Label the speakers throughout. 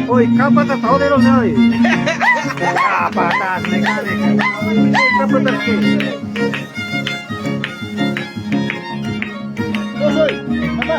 Speaker 1: Uy, kapatas tahu deh lo sih. Kapatas mekanik. Kapatas ki. Oi, apa?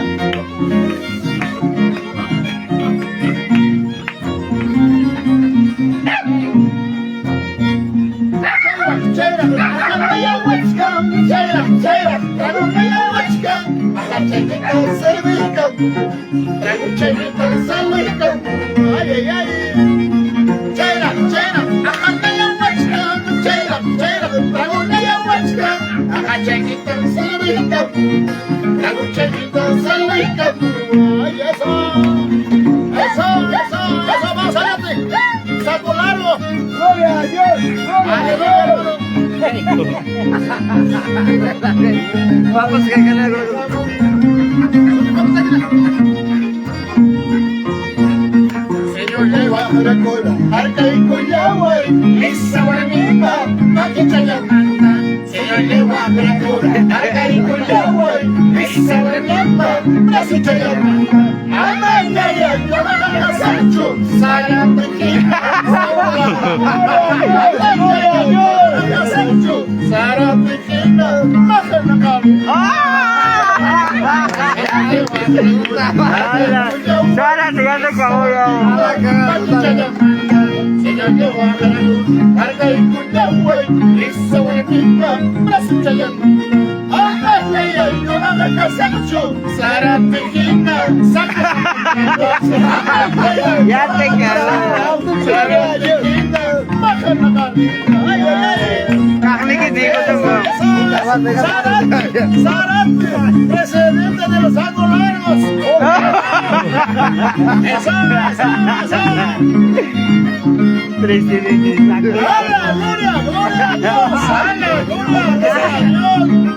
Speaker 1: ¡Saco largo! ¡Gloria a Dios! Vamos a ganar. Señor, lleva la cola, arca y collagua, esa guarnita, maquita la manta. Señor, lleva la cola, arca y collagua, esa guarnita, maquita la manta. Amanda ya, la Sancho, Sara Pequina, Sancho, Sara Pequina, Sara, tinggalin ka mo yan. Señor, llevo a la luz, carga y cuidado, lisa bonita, brazo chayán. Ay, no hagas Sancho, Sara Pequina, saca. Ya te quedas. Sara Pequina, baja la cabina. Ay, Kahli que digo yo. Zárate, presidente de los Angos Largos. Eso. Presidente de los Angos Largos. Gloria a Dios. Gloria a Dios.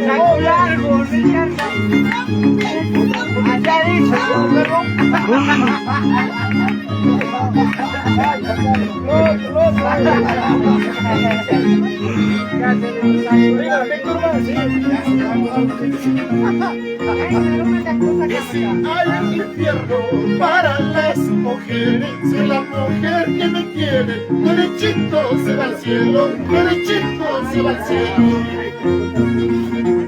Speaker 1: Saco largo, Hay un infierno para las mujeres, si la mujer que me quiere, derechito se va al cielo, derechito se va al cielo.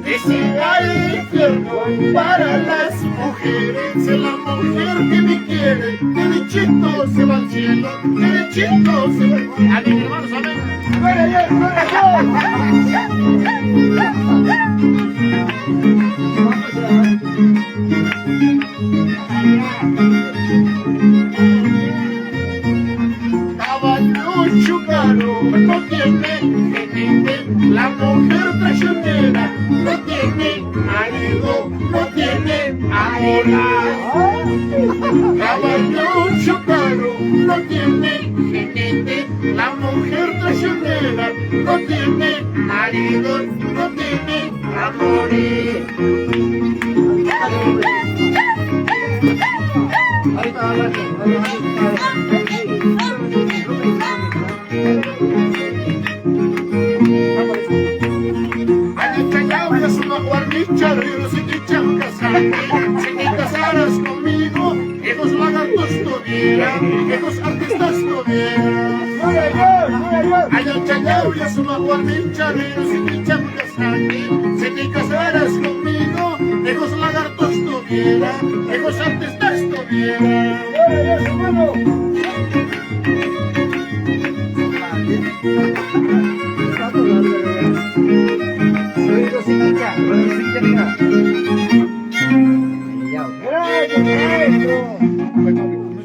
Speaker 1: Y si hay infierno para las mujeres, si la mujer que me quiere, derechito se va al cielo, derechito se va al cielo. Amén, hermanos, amén. ¡Gloria a Dios, gloria a Caballo caro no tiene jinete, la mujer traicionera no tiene marido, no tiene amora. Caballo caro no tiene jinete, la mujer traicionera no tiene marido, no tiene amores. Si te casaras conmigo, esos lagartos tuvieran, esos artistas tuvieran. Ay, el chayao y su maguardincharero, si te casaras conmigo, esos lagartos tuvieran, esos artistas tuvieran.